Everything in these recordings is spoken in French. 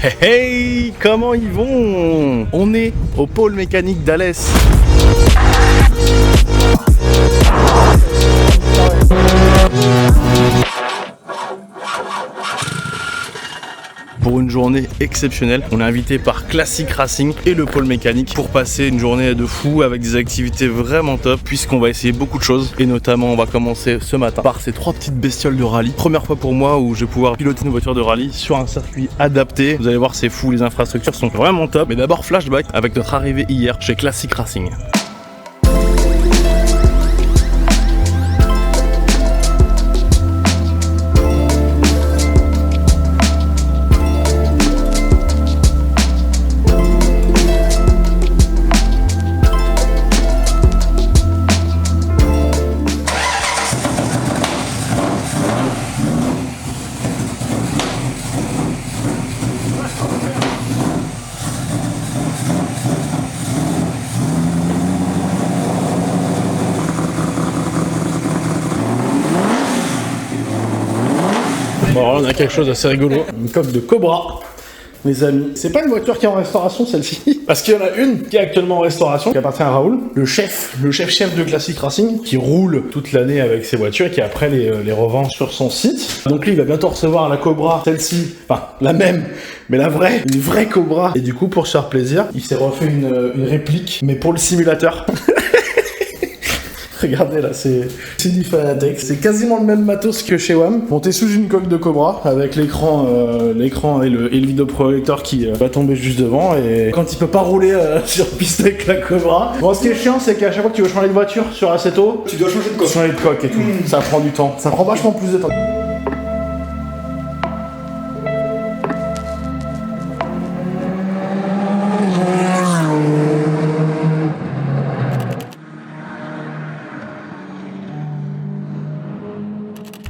Hey hey, comment ils vont? On est au pôle mécanique d'Alès. Pour une journée exceptionnelle, on est invité par Classic Racing et le pôle mécanique pour passer une journée de fou avec des activités vraiment top, puisqu'on va essayer beaucoup de choses et notamment on va commencer ce matin par ces 3 petites bestioles de rallye. Première fois pour moi où je vais pouvoir piloter une voiture de rallye sur un circuit adapté. Vous allez voir, c'est fou, les infrastructures sont vraiment top. Mais d'abord flashback avec notre arrivée hier chez Classic Racing. Bon, alors là, on a quelque chose d'assez rigolo, une coque de Cobra, les amis. C'est pas une voiture qui est en restauration, celle-ci, parce qu'il y en a une qui est actuellement en restauration, qui appartient à Raoul, le chef de Classic Racing, qui roule toute l'année avec ses voitures et qui après les revend sur son site. Donc lui, il va bientôt recevoir la Cobra, celle-ci, enfin la même, mais la vraie, une vraie Cobra. Et du coup, pour se faire plaisir, il s'est refait une réplique, mais pour le simulateur. Regardez là, c'est du Fanatec. C'est quasiment le même matos que chez WAM. Monté sous une coque de Cobra avec l'écran et le vidéoprojecteur qui va tomber juste devant. Et quand il peut pas rouler sur piste avec la Cobra. Bon, ce qui est chiant, c'est qu'à chaque fois que tu veux changer de voiture sur Assetto, tu dois changer de coque. Changer de coque et tout. Ça prend du temps. Ça prend vachement plus de temps.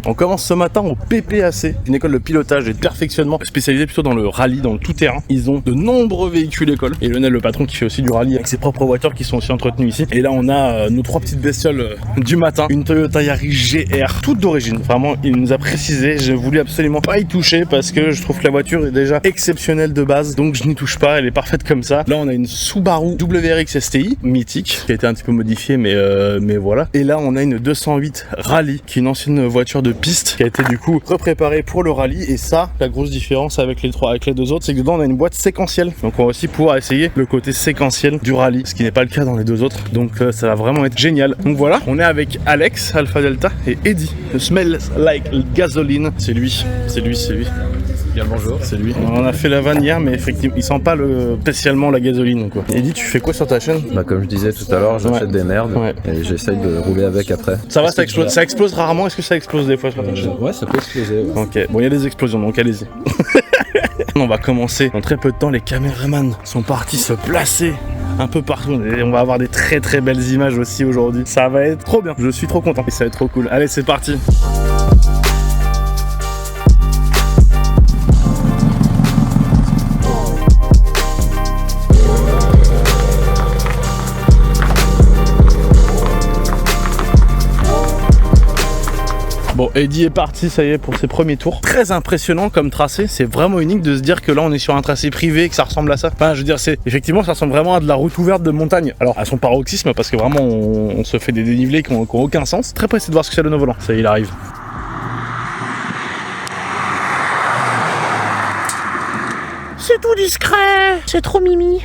On commence ce matin au PPAC, une école de pilotage et de perfectionnement spécialisée plutôt dans le rallye, dans le tout-terrain. Ils ont de nombreux véhicules école. Et Lionel, le patron, qui fait aussi du rallye avec ses propres voitures qui sont aussi entretenues ici. Et là, on a nos 3 petites bestioles du matin. Une Toyota Yaris GR, toute d'origine. Vraiment, il nous a précisé. J'ai voulu absolument pas y toucher parce que je trouve que la voiture est déjà exceptionnelle de base. Donc, je n'y touche pas. Elle est parfaite comme ça. Là, on a une Subaru WRX STI, mythique, qui a été un petit peu modifiée, mais voilà. Et là, on a une 208 Rallye, qui est une ancienne voiture de piste qui a été du coup repréparée pour le rallye. Et ça, la grosse différence avec les 2 autres, c'est que dedans on a une boîte séquentielle, donc on va aussi pouvoir essayer le côté séquentiel du rallye, ce qui n'est pas le cas dans les 2 autres, donc ça va vraiment être génial. Donc voilà, on est avec Alex Alpha Delta et Eddie, Smells Like Gasoline. C'est lui. Bien le bonjour. C'est lui. On a fait la vanne hier, mais effectivement il sent pas spécialement la gasoline quoi. Eddie, tu fais quoi sur ta chaîne? Bah comme je disais tout à l'heure, j'achète des merdes et j'essaye de rouler avec après. Ça va, ça explose rarement. Est-ce que ça explose des fois sur ta chaîne? Ouais, ça peut exploser. Ouais. Ok, bon, il y a des explosions, donc allez-y. On va commencer. Dans très peu de temps, les caméramans sont partis se placer un peu partout. Et on va avoir des très très belles images aussi aujourd'hui. Ça va être trop bien. Je suis trop content. Et ça va être trop cool. Allez, c'est parti. Bon, Eddie est parti, ça y est, pour ses premiers tours. Très impressionnant comme tracé, c'est vraiment unique de se dire que là on est sur un tracé privé et que ça ressemble à ça. Enfin, je veux dire, effectivement, ça ressemble vraiment à de la route ouverte de montagne. Alors, à son paroxysme, parce que vraiment on se fait des dénivelés qui ont aucun sens. Très pressé de voir ce que ça donne au volant. Ça y est, il arrive. C'est tout discret, c'est trop mimi.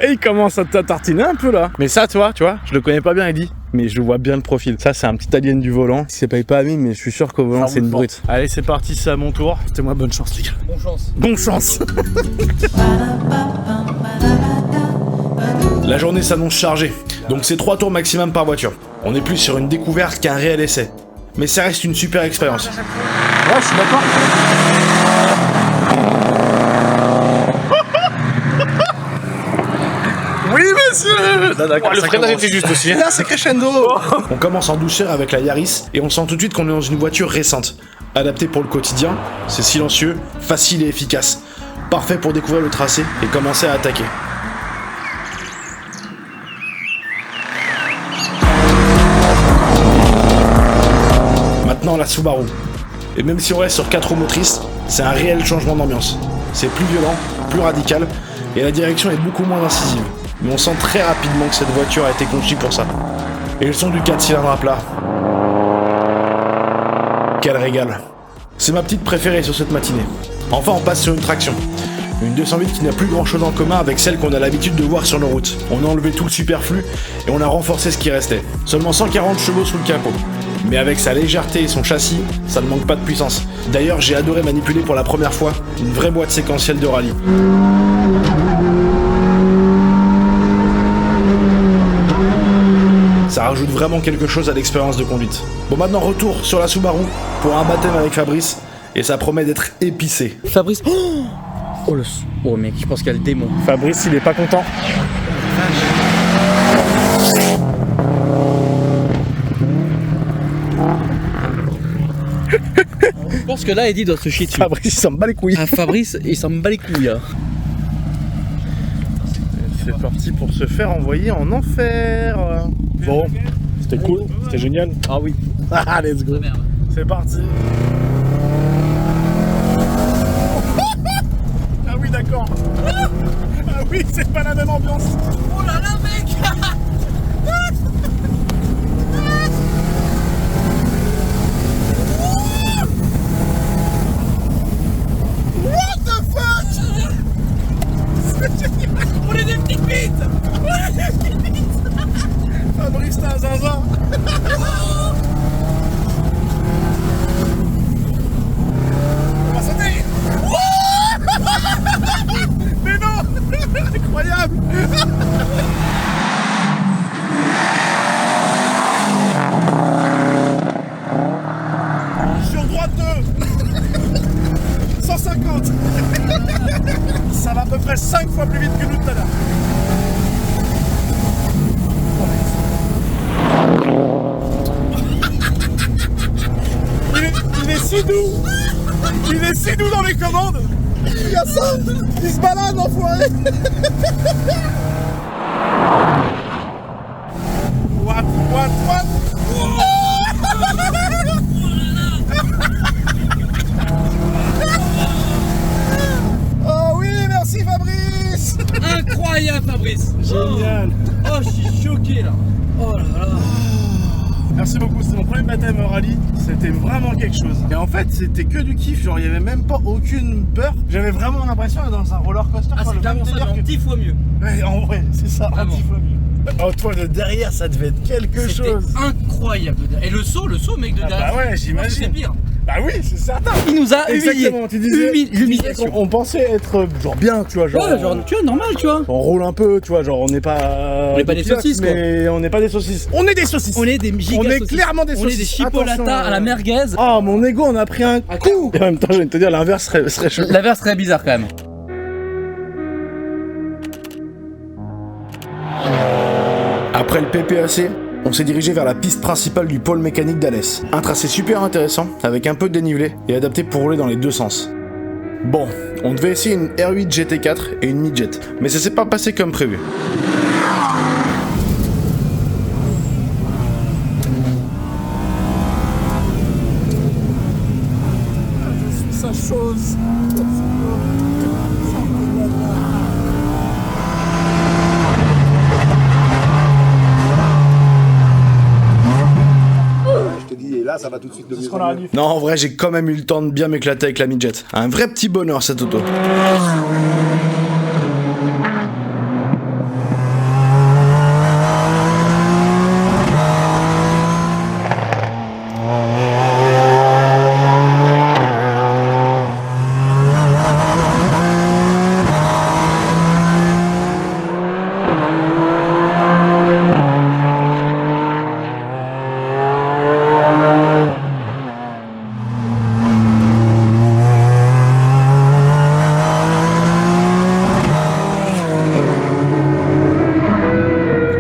Et il commence à tartiner un peu là. Mais ça, tu vois, je le connais pas bien, Eddie, mais je vois bien le profil. Ça, c'est un petit alien du volant. Il s'appelle pas Ami, mais je suis sûr qu'au volant, c'est une brute. Allez, c'est parti, c'est à mon tour. C'était-moi bonne chance, les gars. Bonne chance. Bonne chance. La journée s'annonce chargée, donc c'est 3 tours maximum par voiture. On est plus sur une découverte qu'un réel essai. Mais ça reste une super expérience. Ouais, je suis d'accord. Oui, monsieur. Le freinage était juste aussi. Là, c'est crescendo. On commence en douceur avec la Yaris et on sent tout de suite qu'on est dans une voiture récente. Adaptée pour le quotidien, c'est silencieux, facile et efficace. Parfait pour découvrir le tracé et commencer à attaquer. Maintenant la Subaru. Et même si on reste sur 4 roues motrices, c'est un réel changement d'ambiance. C'est plus violent, plus radical, et la direction est beaucoup moins incisive. Mais on sent très rapidement que cette voiture a été conçue pour ça. Et le son du 4 cylindres à plat. Quel régal. C'est ma petite préférée sur cette matinée. Enfin, on passe sur une traction. Une 208 qui n'a plus grand chose en commun avec celle qu'on a l'habitude de voir sur nos routes. On a enlevé tout le superflu et on a renforcé ce qui restait. Seulement 140 chevaux sous le capot. Mais avec sa légèreté et son châssis, ça ne manque pas de puissance. D'ailleurs, j'ai adoré manipuler pour la première fois une vraie boîte séquentielle de rallye. Ça rajoute vraiment quelque chose à l'expérience de conduite. Bon, maintenant retour sur la Subaru pour un baptême avec Fabrice, et ça promet d'être épicé. Fabrice. Oh mec, je pense qu'il y a le démon. Fabrice, il est pas content. Je pense que là, Eddie doit se chier dessus. Fabrice, il s'en bat les couilles. Ah, Fabrice, il s'en bat les couilles. Hein. C'est parti pour se faire envoyer en enfer. Bon, c'était cool, c'était génial. Ah oui. Ah, let's go. C'est parti. Ah oui, d'accord. Ah oui, c'est pas la même ambiance. Oh là là, mec. What the fuck. On est des petites bites. On est des petites bites. Fabrice, t'as un zinzin. On va sauter. Mais non. Incroyable. Sur droite 2. 150. Ça va à peu près 5 fois plus vite que nous tout à l'heure. Il est si doux. Il est si doux dans les commandes. Il y a ça. Il se balade, enfoiré. What. Oh oui, merci Fabrice. Incroyable, Fabrice. Génial. Oh, je suis choqué là. Oh là là. Merci beaucoup, c'était mon premier baptême rallye, c'était vraiment quelque chose. Et en fait, c'était que du kiff, genre il y avait même pas aucune peur. J'avais vraiment l'impression d'être dans un roller coaster. Ah, c'est clairement ça, mais en 10 fois mieux. Ouais, en vrai, c'est ça, en 10 fois mieux. Oh, toi de derrière, ça devait être quelque chose. Incroyable. Et le saut, mec de derrière. Bah ouais, j'imagine. C'est pire. Bah oui, c'est certain. Il nous a humilié. Exactement, tu disais L'humiliation. on pensait être genre bien, tu vois, genre. Ouais, genre, tu vois, normal, tu vois. On roule un peu, tu vois, genre on n'est pas. On n'est pas des saucisses, quoi. Mais on n'est pas des saucisses. On est des saucisses. On est des giga On est saucisses. clairement des saucisses. On est des chipolatas Attention, à la merguez. Ah, mon ego, on a pris un coup. Et en même temps, je vais te dire, l'inverse serait chaud. L'inverse serait bizarre quand même. Après le PPAC, on s'est dirigé vers la piste principale du pôle mécanique d'Alès. Un tracé super intéressant, avec un peu de dénivelé, et adapté pour rouler dans les deux sens. Bon, on devait essayer une R8 GT4 et une Midjet, mais ça s'est pas passé comme prévu. Ça chose. Là, ça va tout de suite devenir. Non, en vrai, j'ai quand même eu le temps de bien m'éclater avec la Midjet. Un vrai petit bonheur, cette auto.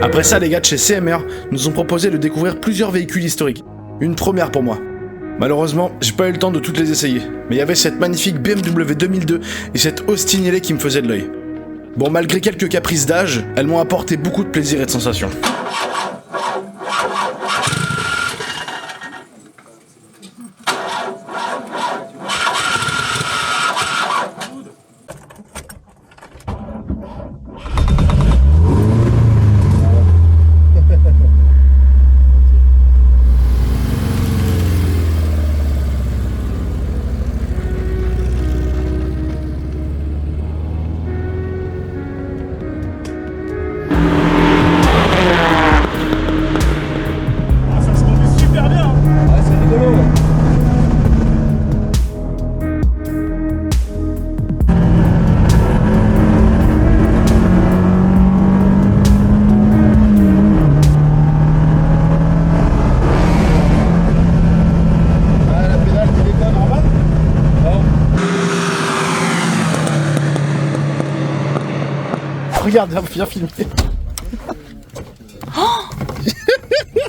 Après ça, les gars de chez CMR nous ont proposé de découvrir plusieurs véhicules historiques. Une première pour moi. Malheureusement, j'ai pas eu le temps de toutes les essayer, mais il y avait cette magnifique BMW 2002 et cette Austin LA qui me faisait de l'œil. Bon, malgré quelques caprices d'âge, elles m'ont apporté beaucoup de plaisir et de sensations. Regarde, viens filmer.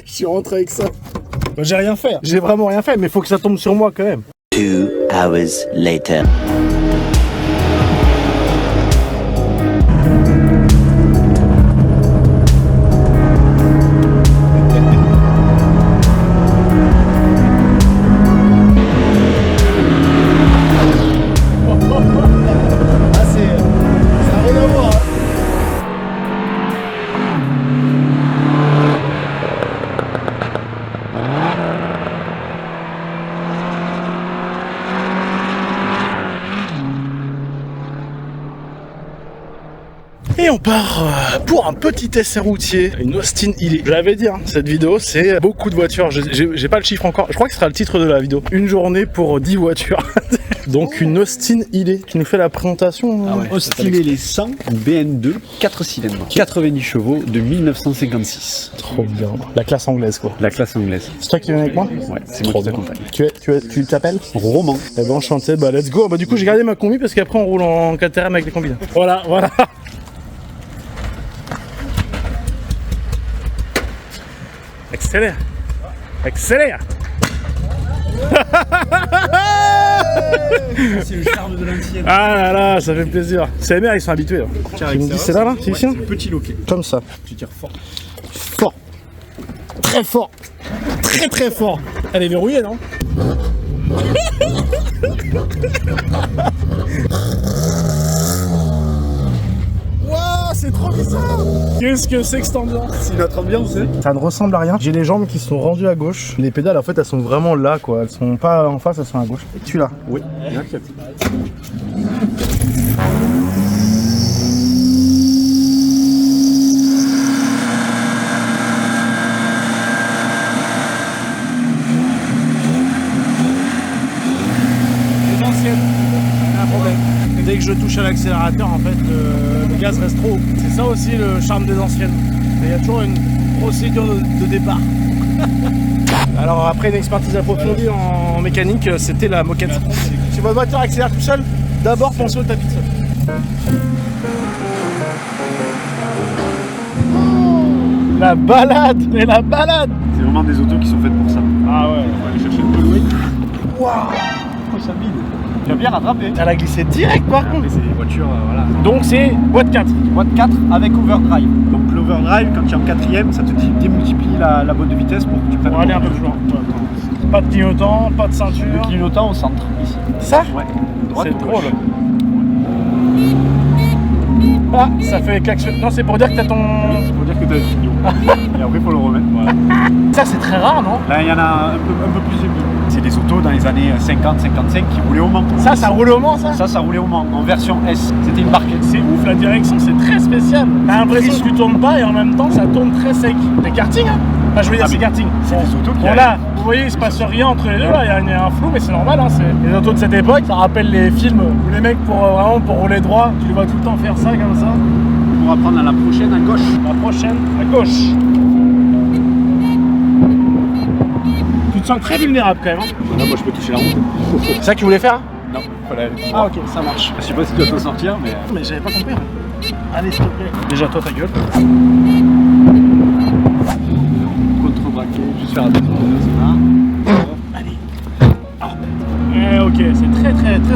Je suis rentré avec ça. Bah, j'ai rien fait. J'ai vraiment rien fait, mais faut que ça tombe sur moi quand même. 2 hours later. Et on part pour un petit essai routier, une Austin Healey. Je l'avais dit, hein, cette vidéo, c'est beaucoup de voitures. J'ai pas le chiffre encore. Je crois que ce sera le titre de la vidéo. Une journée pour 10 voitures. Donc une Austin Healey. Tu nous fais la présentation. Ah ouais. Austin Healey 100 BN2 4 cylindres, 90 chevaux de 1956. Trop bien. La classe anglaise quoi. La classe anglaise. C'est toi qui viens avec moi? Ouais, c'est moi qui t'accompagne. Tu t'appelles Roman. Eh ben enchanté, bah let's go. Bah du coup j'ai gardé ma combi parce qu'après on roule en KTM avec les combis. Voilà. Accélère. C'est le charme de l'ancienne. Ah là là, ça fait plaisir. C'est mères, ils sont habitués. Hein. Tu me dis c'est là c'est ici? Petit loquet. Comme ça. Tu tires fort. Fort. Très fort. Très fort. Elle est verrouillée, non? Waouh, c'est trop bizarre. Qu'est-ce que c'est que cette ambiance? C'est notre ambiance, hein. Ça ne ressemble à rien. J'ai les jambes qui sont rendues à gauche. Les pédales, en fait, elles sont vraiment là, quoi. Elles sont pas en face, elles sont à gauche. Tu là? Oui. Dès que je touche à l'accélérateur, en fait, le gaz reste trop haut. C'est ça aussi le charme des anciennes. Il y a toujours une procédure de départ. Alors après une expertise approfondie en mécanique, c'était la moquette. Si votre voiture accélère tout seul, d'abord pensez au tapis de sol. La balade. C'est vraiment des autos qui sont faites pour ça. Ah ouais. On va aller chercher le peu de weight. Waouh. Oh, ça bide. Tu as bien rattrapé. Elle a glissé direct par contre. Mais c'est des voitures, voilà. Donc c'est boîte 4. Boîte 4 avec overdrive. Donc l'overdrive, quand tu es en quatrième, ça te démultiplie la boîte de vitesse pour que tu prennes. On va aller un peu plus loin. Pas de clignotant, pas de ceinture. Le clignotant au centre, ici. Ça? Ouais. Droite C'est ou drôle. gauche. Ah, ça fait klaxon. Non, c'est pour dire que t'as ton... C'est pour dire que t'as le tuyau. Et après, il faut le remettre. Voilà. Ça, c'est très rare, non? Là, il y en a un peu plus émis. C'est des autos dans les années 50-55 qui roulaient au Mans. Ça roule au Mans, ça? Ça roulait au Mans, en version S. C'était une barquette. C'est ouf, la direction, c'est très spécial. T'as l'impression que tu tournes pas et en même temps, ça tourne très sec. C'est karting, hein? Enfin, je veux dire, c'est karting. C'est des autos qui... Bon, là, vous voyez, il se passe rien entre les deux, là, il y a un flou, mais c'est normal, hein. Les autos de cette époque, ça rappelle les films où les mecs, vraiment, pour rouler droit, tu les vois tout le temps faire ça, comme ça. On va prendre à la prochaine à gauche. La prochaine, à gauche. Tu te sens très vulnérable quand même. Hein. Là, moi, je peux toucher la route. C'est ça que tu voulais faire? Non, fallait aller. Ah, ok, ça marche. Je sais pas si tu vas t'en sortir, mais... Mais j'avais pas compris. Hein. Allez, s'il te plaît. Déjà, toi, ta gueule. Contrebraquer, juste faire attention. Allez. Ah. Ok, c'est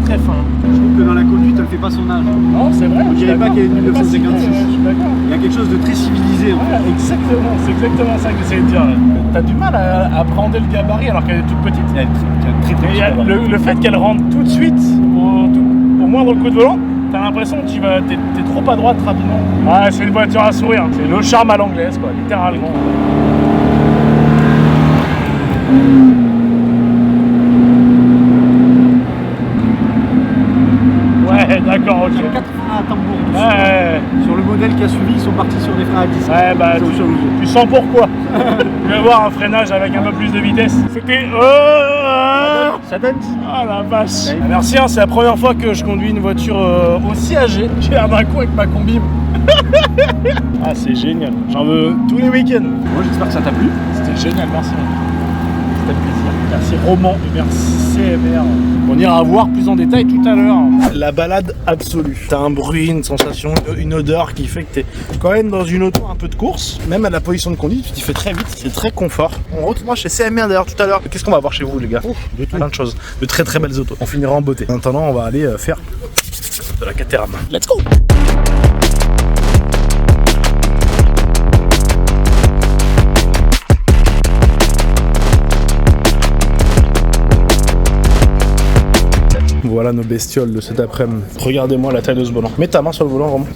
très fin. Je trouve que dans la conduite, elle fait pas son âge. Non, c'est vrai. On dirait pas qu'elle est de 1956. Je suis d'accord. Il y a quelque chose de très civilisé. En fait. Ouais, exactement, c'est exactement ça que j'essayais de dire. T'as du mal à appréhender le gabarit alors qu'elle est toute petite. Elle est très Et le fait qu'elle rentre tout de suite au moindre coup de volant, t'as l'impression que t'es trop à droite rapidement. Ah, c'est une voiture à sourire. C'est le charme à l'anglaise, quoi, littéralement. Ouais, d'accord, ok. Il y a 4 freins à tambour dessus. Ouais. Sur le modèle qui a suivi, ils sont partis sur des freins à disque. Ouais, bah, tu sens pourquoi. Tu vas voir un freinage avec un peu plus de vitesse. C'était... Ça donne. Ah la vache. Merci, hein, c'est la première fois que je conduis une voiture aussi âgée. J'ai l'air d'un coup avec ma combi. Ah, c'est génial. J'en veux tous les week-ends. Moi, j'espère que ça t'a plu. C'était génial, merci. fait plaisir. Merci Roman et merci CMR. On ira voir plus en détail tout à l'heure. La balade absolue. T'as un bruit, une sensation, une odeur qui fait que t'es quand même dans une auto un peu de course. Même à la position de conduite, tu t'y fais très vite. C'est très confort. On retournera chez CMR d'ailleurs tout à l'heure. Qu'est-ce qu'on va voir chez vous les gars? De tout. Plein de choses. De très très belles autos. On finira en beauté. En attendant, on va aller faire de la Caterham. Let's go! Voilà nos bestioles de cet après-midi. Regardez-moi la taille de ce volant. Mets ta main sur le volant, vraiment.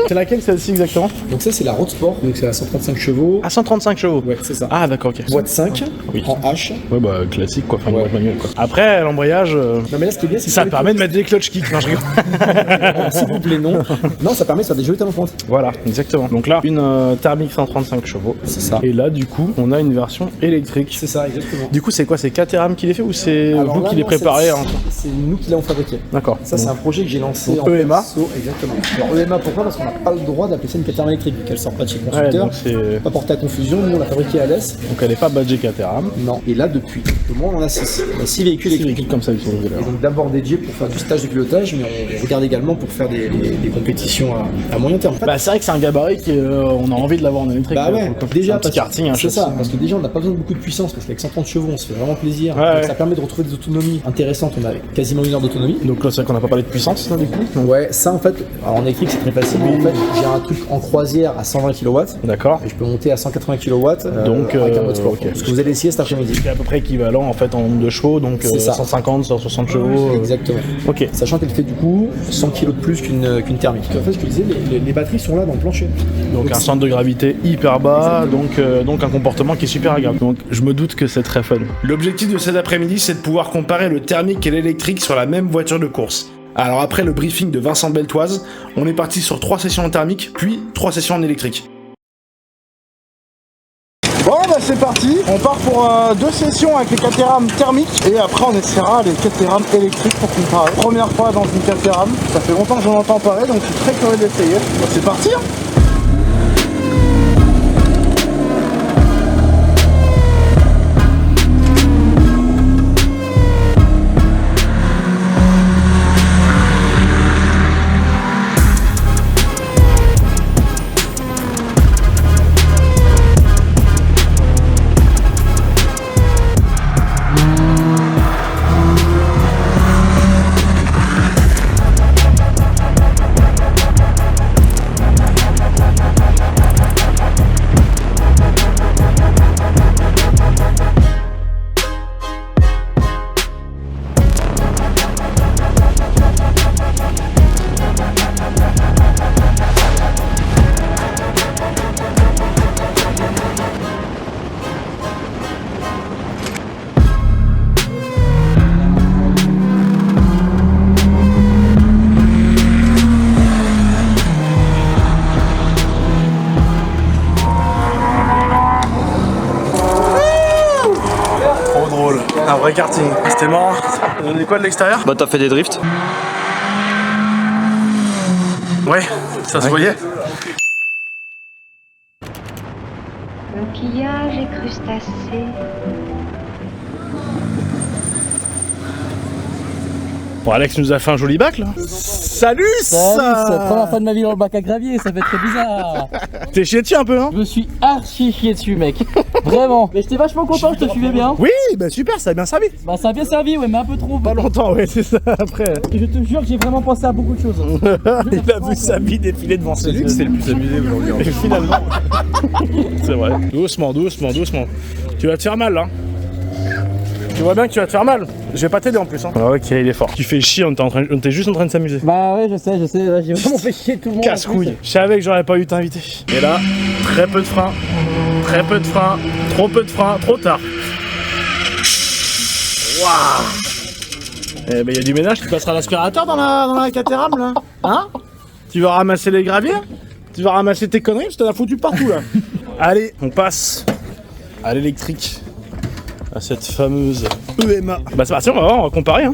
C'est laquelle celle-ci exactement? Donc ça c'est la Road Sport, donc c'est à 135 chevaux. À 135 chevaux? Ouais, c'est ça. Ah d'accord, ok. Boîte 5, oui. En H. Ouais bah classique quoi, enfin une boîte manuelle quoi. Après l'embrayage, non mais là ce qui est bien c'est ça permet de mettre des clutch kicks. Non je rigole. S'il vous plaît non. Non ça permet de faire des jolis talons pointe. Voilà, exactement. Donc là, une thermique 135 chevaux. C'est ça. Et là du coup, on a une version électrique. C'est ça, exactement. Du coup c'est quoi? C'est Caterham qui les fait ou c'est Alors vous là, qui les non, préparez hein? C'est nous qui l'avons fabriqué. D'accord. Ça c'est un projet que j'ai lancé donc, en EMA. perso, exactement. Alors EMA pourquoi? Parce qu'on n'a pas le droit d'appeler ça une Caterham électrique vu qu'elle sort pas de chez le constructeur. donc c'est... Pas porter à confusion, nous on l'a fabriqué à l'Est. Donc elle est pas badgée Caterham. Non. Et là depuis le mois on a 6. On a 6 véhicules électriques. Comme ça ils sont Et donc d'abord dédiés pour faire du stage de pilotage, mais on regarde également pour faire des compétitions à moyen terme. Bah c'est vrai que c'est un gabarit qu'on a envie de l'avoir en électrique. Bah ouais, déjà un petit karting, un c'est châssis. ça, parce que déjà on n'a pas besoin de beaucoup de puissance, parce qu'avec 130 chevaux on se fait vraiment plaisir. Ouais, donc, ouais. ça permet de retrouver des autonomies intéressantes, on a quasiment 1 heure d'autonomie. Donc là c'est vrai qu'on n'a pas parlé de puissance là du coup. Donc, Ouais, ça en fait, alors en électrique c'est très facile, mais en fait j'ai un truc en croisière à 120 kW, d'accord. et je peux monter à 180 kW Donc, avec un mode sport. ok. Ce que vous allez essayer cet après-midi. C'est à peu près équivalent en fait en nombre de chevaux, donc C'est ça. 150, 160 chevaux. Exactement. Ok. Sachant qu'elle fait du coup 100 kg de plus qu'une thermique. En fait, ce que je disais, les batteries sont là dans le plancher. Donc un centre de gravité hyper bas, donc un comportement qui est super agréable. Donc je me doute que c'est très fun. L'objectif de cet après-midi, c'est de pouvoir comparer le thermique et l'électrique sur la même voiture de course. Alors après le briefing de Vincent Beltoise, on est parti sur 3 sessions en thermique, puis 3 sessions en électrique. Bon bah c'est parti, on part pour 2 sessions avec les Caterham thermiques et après on essaiera les Caterham électriques pour comparer. Première fois dans une Caterham, ça fait longtemps que j'en entends parler donc je suis très curieux d'essayer. Bah, c'est parti hein. Un vrai karting. C'était marrant. Ça donnait quoi de l'extérieur? Bah t'as fait des drifts. Ouais, ça se voyait. Coquillages et crustacés. Bon, Alex nous a fait un joli bac là. Salut C'est la première fois de ma vie dans le bac à gravier, ça fait très bizarre. T'es chié dessus un peu hein? Je me suis archi chié dessus mec. Vraiment. Mais j'étais vachement content, je te suivais bien. Oui, bah super, ça a bien servi. Bah ça a bien servi ouais, mais un peu trop. Pas longtemps, ouais, c'est ça après. Je te jure que j'ai vraiment pensé à beaucoup de choses. Il a vu sa vie défiler devant ses yeux. C'est le plus amusé aujourd'hui. Et finalement. C'est vrai. Doucement, doucement, doucement. Tu vas te faire mal là. Tu vois bien que tu vas te faire mal. Je vais pas t'aider en plus. Hein. Ah, ok, il est fort. Tu fais chier, on était juste en train de s'amuser. Bah ouais, je sais, là, j'ai vraiment fait chier tout le monde. Casse-couille. Je savais que j'aurais pas eu t'inviter. Et là, très peu de frein. Très peu de frein. Trop peu de frein. Trop tard. Waouh. Eh ben, il y a du ménage. Tu passeras l'aspirateur dans la Caterham là. Hein? Tu vas ramasser les graviers? Tu vas ramasser tes conneries parce que t'en as foutu partout là. Allez, on passe à l'électrique. À cette fameuse EMA. Bah c'est parti, on va voir, on va comparer hein.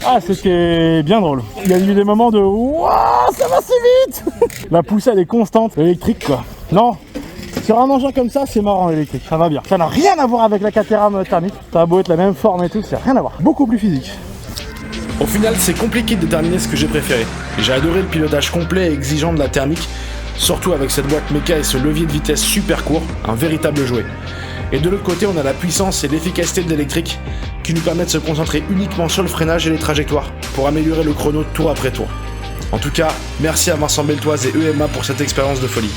Ah, c'était bien drôle. Il y a eu des moments de waouh, ça va si vite. La poussée elle est constante, électrique quoi. Non, sur un engin comme ça, c'est marrant l'électrique, ça va bien. Ça n'a rien à voir avec la Caterham thermique. Ça a beau être la même forme et tout, c'est rien à voir. Beaucoup plus physique. Au final, c'est compliqué de déterminer ce que j'ai préféré. J'ai adoré le pilotage complet et exigeant de la thermique, surtout avec cette boîte méca et ce levier de vitesse super court, un véritable jouet. Et de l'autre côté, on a la puissance et l'efficacité de l'électrique qui nous permettent de se concentrer uniquement sur le freinage et les trajectoires pour améliorer le chrono tour après tour. En tout cas, merci à Vincent Beltoise et EMA pour cette expérience de folie.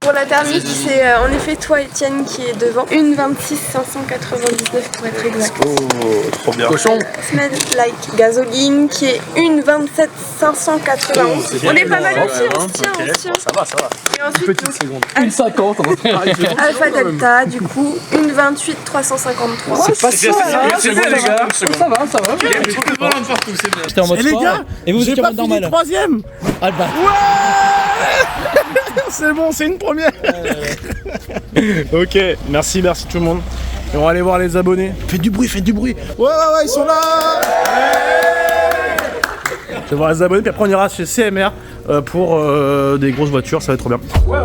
Pour la thermique, c'est en effet toi Étienne qui est devant. Une 26 599 pour être exact. Oh, trop bien. Cochon. Smell like gasoline qui est une 27 591. On est pas mal aussi, on se tient, on se tient. Ça va, ça va. Et ensuite, donc, Une 50. Alpha Delta, du coup, une 28 353. C'est pas ça, Ça va. J'étais en mode Et les sport. gars, Et vous j'ai étiez en pas mode fini normal. troisième. Ah bah. C'est bon, c'est une première. Ok, merci tout le monde. Et on va aller voir les abonnés. Faites du bruit. Ouais, ils sont là. Je vais voir les abonnés, puis après on ira chez CMR pour des grosses voitures, ça va être trop bien. Ouais.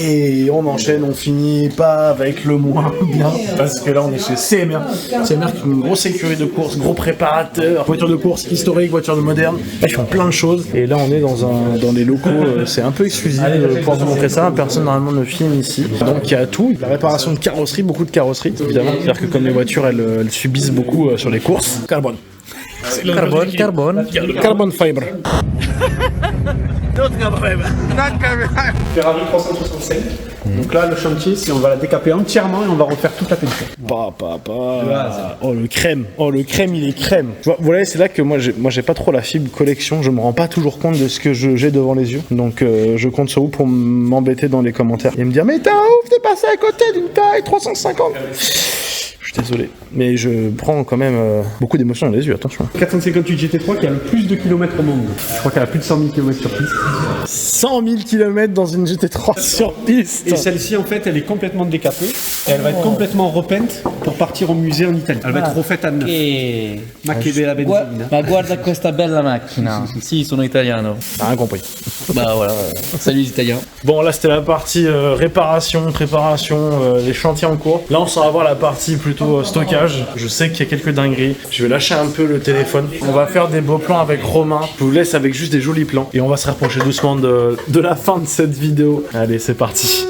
Et on enchaîne, on finit pas avec le moins bien, parce que là on est chez CMR. CMR qui est une grosse sécurité de course, gros préparateur, voiture de course historique, voiture de moderne. Là, ils font plein de choses. Et là on est dans des locaux, c'est un peu exclusif pour vous montrer ça. Personne normalement ne filme ici. Donc il y a tout, la réparation de carrosserie, beaucoup de carrosserie évidemment. C'est-à-dire que comme les voitures elles subissent beaucoup sur les courses. Carbone. Carbone fiber. Ferrari 365. Donc là, le chantier, c'est on va la décaper entièrement et on va refaire toute la peinture. Oh le crème, il est crème. Tu vois, voilà, c'est là que moi j'ai pas trop la fibre collection. Je me rends pas toujours compte de ce que j'ai devant les yeux. Donc je compte sur vous pour m'embêter dans les commentaires et me dire mais t'es un ouf, t'es passé à côté d'une taille 350. Je suis désolé, mais je prends quand même beaucoup d'émotions dans les yeux, attention. 458 GT3 qui a le plus de kilomètres au monde. Je crois qu'elle a plus de 100 000 km sur piste. 100 000 km dans une GT3 sur piste. Et celle-ci, en fait, elle est complètement décapée et elle va être complètement repeinte pour partir au musée en Italie. Elle va être refaite à neuf. Ma che bella benzina. Ma guarda questa bella macchina. Si, sono italiano. T'as rien compris. Bah voilà. Salut les Italiens. Bon, là c'était la partie réparation, préparation, les chantiers en cours. Là on s'en va voir la partie plutôt stockage. Je sais qu'il y a quelques dingueries. Je vais lâcher un peu le téléphone. On va faire des beaux plans avec Romain. Je vous laisse avec juste des jolis plans. Et on va se rapprocher doucement de la fin de cette vidéo. Allez, c'est parti.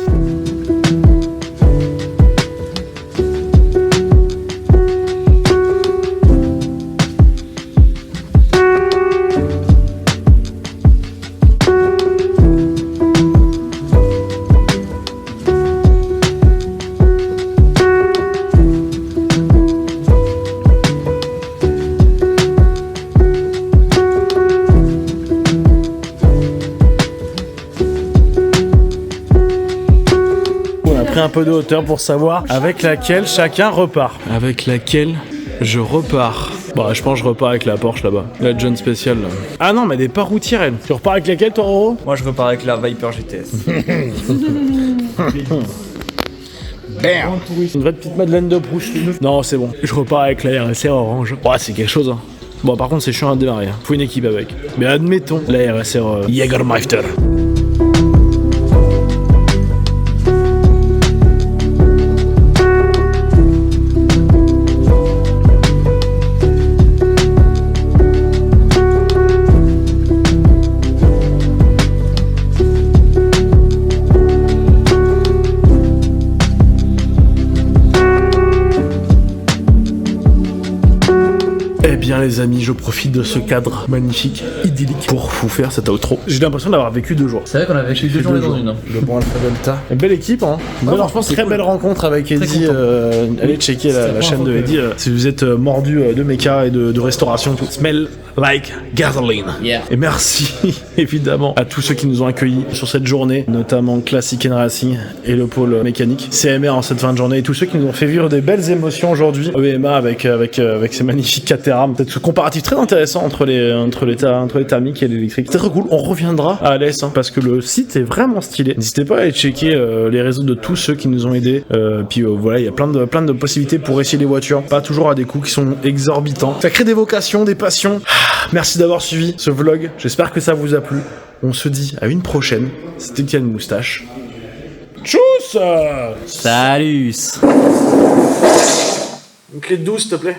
Un peu de hauteur pour savoir avec laquelle chacun repart. Avec laquelle je repars. Bon, je pense que je repars avec la Porsche là-bas. La John Special là. Ah non, mais elle est pas routière elle. Tu repars avec laquelle toi, Roro? Moi je repars avec la Viper GTS. Une vraie petite Madeleine de Proust. Non, c'est bon. Je repars avec la RSR orange. Ouais, c'est quelque chose hein. Bon, par contre, c'est chiant à démarrer. Hein. Faut une équipe avec. Mais admettons la RSR Jägermeister. Eh bien les amis, je profite de ce cadre magnifique, idyllique, pour vous faire cet outro. J'ai l'impression d'avoir vécu 2 jours. C'est vrai qu'on a vécu 2 journées dans une. Le bon Alpha Delta. Une belle équipe, hein. Très belle rencontre avec Eddie. Allez checker la chaîne de Eddie. Si vous êtes mordu de méca et de restauration, tout. Smell like gasoline. Yeah. Et merci évidemment à tous ceux qui nous ont accueillis sur cette journée, notamment Classic and Racing et le pôle mécanique, CMR en cette fin de journée, et tous ceux qui nous ont fait vivre des belles émotions aujourd'hui. EMA avec ces magnifiques Caterham. Peut-être ce comparatif très intéressant entre les thermiques et l'électrique. C'est très cool. On reviendra à Alès, hein, parce que le site est vraiment stylé. N'hésitez pas à aller checker les réseaux de tous ceux qui nous ont aidés. Puis voilà, il y a plein de possibilités pour essayer les voitures, pas toujours à des coûts qui sont exorbitants. Ça crée des vocations, des passions. Merci d'avoir suivi ce vlog. J'espère que ça vous a plu. On se dit à une prochaine. C'était Étienne Moustache. Tchuss. Salut. Une clé de douce, s'il te plaît.